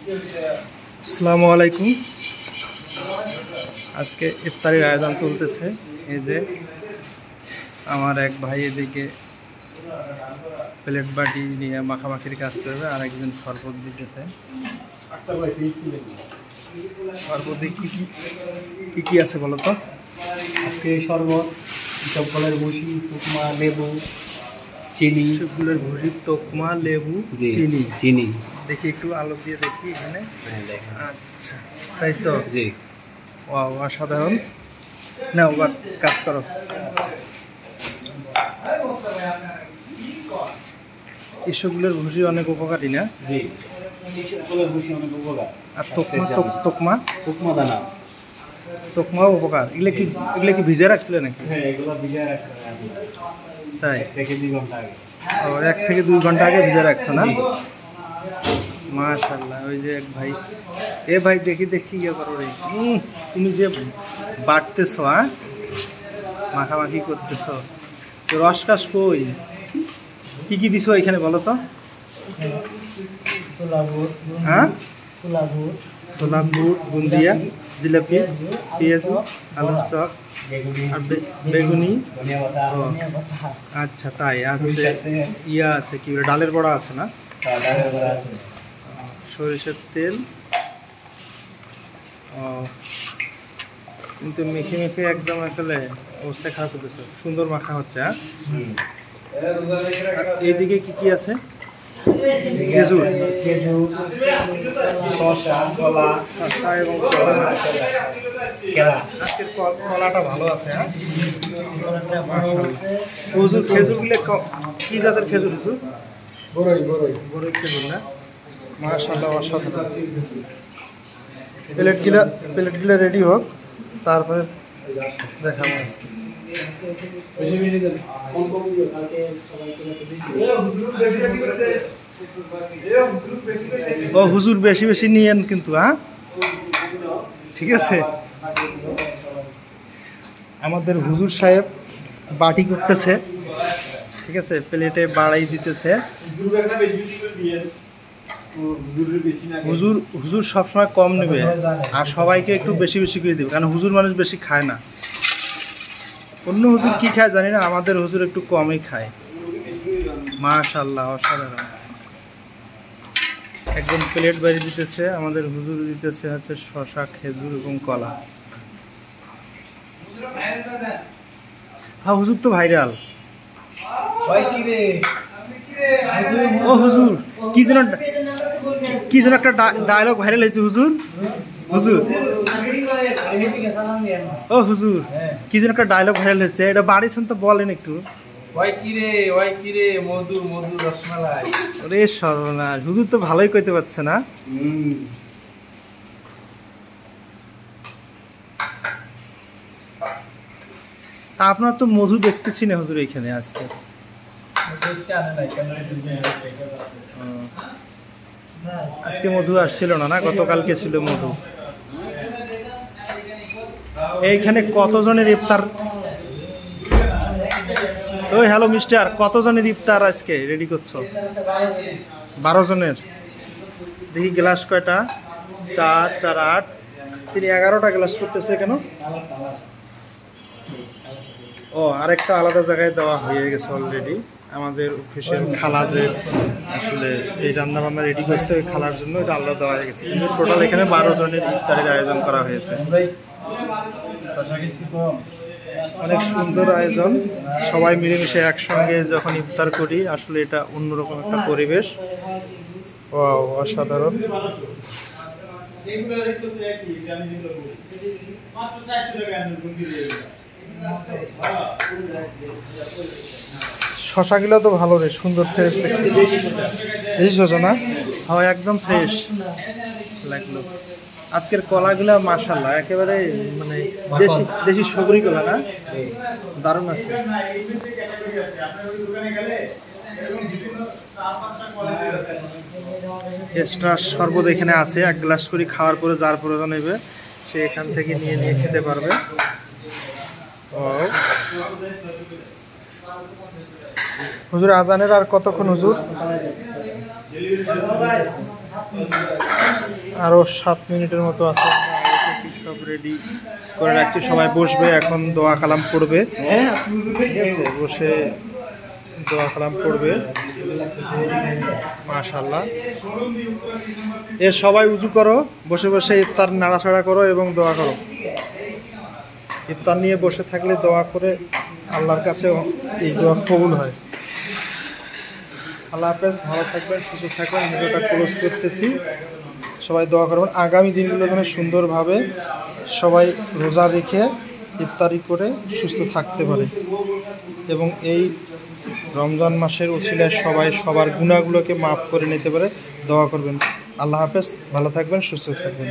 আসসালামু আলাইকুম। আজকে ইফতারির আয়োজন চলতেছে। এই যে আমার এক ভাই এদিকে প্লেট বাটি নিয়ে মাখামাখির কাজ করবে, আর একজন শরবত দিতেছে। শরবতে কি কি আছে বলো তো? আজকে শরবত, সবগুলোর ভুসি, তোকমা, লেবু, চিনি। সবগুলোর ভুসি, তোকমা, লেবু, চিনি। দেখি একটু আলো দিয়ে দেখি এখানে। আচ্ছা, তাই তো? জি। ওয়াও, অসাধারণ। না ওবার কাজ করো। এসবগুলোর ভুসি অনেক উপকারী না? জি, এসবগুলোর ভুসি অনেক উপকার। আর তোকমা তোকমা দানা, তোকমাও উপকার। এগুলো কি ভিজে রাখছিলে নাকি? হ্যাঁ, এগুলো ভিজে রাখতে হবে। তাই? 1 থেকে 2 ঘন্টা আগে। ও, 1 থেকে 2 ঘন্টা আগে ভিজে রাখছো না? মাশাআল্লাহ। ওই যে এক ভাই, এ ভাই দেখি ইয়ে করো রে। তুমি যে বাটতেছো, মাখামাখি করতেছো, তো রসকাস কই? কি দিছো এখানে বলো তো? হ্যাঁ, ছোলা বুট, বুন্দিয়া, জিলাপি, পেঁয়াজ, আলুর চপ আর বেগুনি। আচ্ছা, তাই আছে। ইয়া আছে, কি বলে, ডালের বড়া আছে না? সরিষার তেল। ও, কিন্তু মেখে একদম আসলে অবস্থা খারাপ হতেছে। সুন্দর মাখা হচ্ছে। এইদিকে কি আছে? খেজুর, শসা, কলা এবং আজকের কলাটা ভালো আছে। হুজুর, খেজুরগুলো কি জাতের খেজুর হুজুর? বড়ই খেজুর না? মাশাআল্লাহ, অসাধারণ। প্লেটগুলো রেডি হোক, তারপরে দেখাবো আজকে। ও হুজুর, বেশি নিয়েন কিন্তু। ঠিক আছে। আমাদের হুজুর সাহেব বাটি করতেছে। ঠিক আছে, প্লেটে বাড়াই দিতেছে। হুজুর সবসময় কম নেবে, আর সবাইকে একটু বেশি করে দেবে, কারণ হুজুর মানুষ বেশি খায় না। অন্য হুজুর কি খায় জানি না, আমাদের হুজুর একটু কমই খায়। মাশাআল্লাহ, অসাধারণ। একদম প্লেট বাড়ি দিতেছে, আমাদের হুজুর দিতেছে হচ্ছে শসা, খেজুর এবং কলা। হ্যাঁ, হুজুর তো ভাইরাল। ও হুজুর, কি যেন একটা ডায়লগ ভাইরাল হয়েছে হুজুর। ও হুজুর, কি যেন একটা ডায়লগ ভাইরাল হয়েছে, এটা বাড়িছেন তো বলেন একটু। মধু রসমালাই। ওরে সর্বনাশ, হুজুর তো ভালোই কইতে পারছে না। তা আপনার তো মধু দেখতেছি না হুজুর এখানে আজকে। আজকে মধু আসছিল না? গতকালকে ছিল মধু। এইখানে কতজনের ইফতার? ওই হ্যালো মিস্টার, কতজনের ইফতার আজকে রেডি করছো? 12 জনের। দেখি গ্লাস কয়টা? 4, 4, 8, 3, 11টা গ্লাস করতেছে কেন? ও, আরেকটা আলাদা জায়গায় দেওয়া হয়ে গেছে অলরেডি। আমাদের অফিসের খালা যে আসলে এই রান্না বান্না রেডি করছে, ওই খালার জন্য এটা আলাদা দেওয়া হয়ে গেছে। কিন্তু টোটাল এখানে 12 জনের ইফতারের আয়োজন করা হয়েছে। অনেক সুন্দর আয়োজন। সবাই মিলেমিশে একসঙ্গে যখন ইফতার করি, আসলে এটা অন্যরকম একটা পরিবেশ। ওয়াও, অসাধারণ। শশাগুলো তো ভালো রে, সুন্দর ফ্রেশ দেখতেছি। এই শশা না? হ্যাঁ, একদম ফ্রেশ লাগলো। আজকের কলাগুলা মাশাআল্লাহ একেবারে মানে দেশি সবরি কলা না? দারুণ আছে। এক্সট্রা শরবত এখানে আছে। 1 গ্লাস করে খাওয়ার পরে যার প্রয়োজন নেবে সে এখান থেকে নিয়ে খেতে পারবে। হুজুর, আজানের আর কতক্ষণ হুজুর? আরও 7 মিনিটের মতো আছে, আমরা আগে থেকে সব রেডি করে রাখছি। সবাই বসবে, এখন দোয়া কালাম পড়বে, ঠিক আছে? বসে দোয়া কালাম পড়বে। মাশাআল্লাহ। সবাই উজু করো, বসে বসে ইফতার নাড়াচাড়া করো এবং দোয়া করো। ইফতার নিয়ে বসে থাকলে দোয়া করে আল্লাহর কাছে এই দোয়া কবুল হয়। আল্লাহ হাফেজ, ভালো থাকবেন, সুস্থ থাকবেন। ভিডিওটা ক্লোজ করতেছি। সবাই দোয়া করবেন আগামী দিনগুলো যেন সুন্দরভাবে সবাই রোজা রেখে ইফতারি করে সুস্থ থাকতে পারে এবং এই রমজান মাসের উছিলায় সবাই সবার গুনাহগুলোকে মাফ করে নিতে পারে। দোয়া করবেন। আল্লাহ হাফেজ, ভালো থাকবেন, সুস্থ থাকবেন।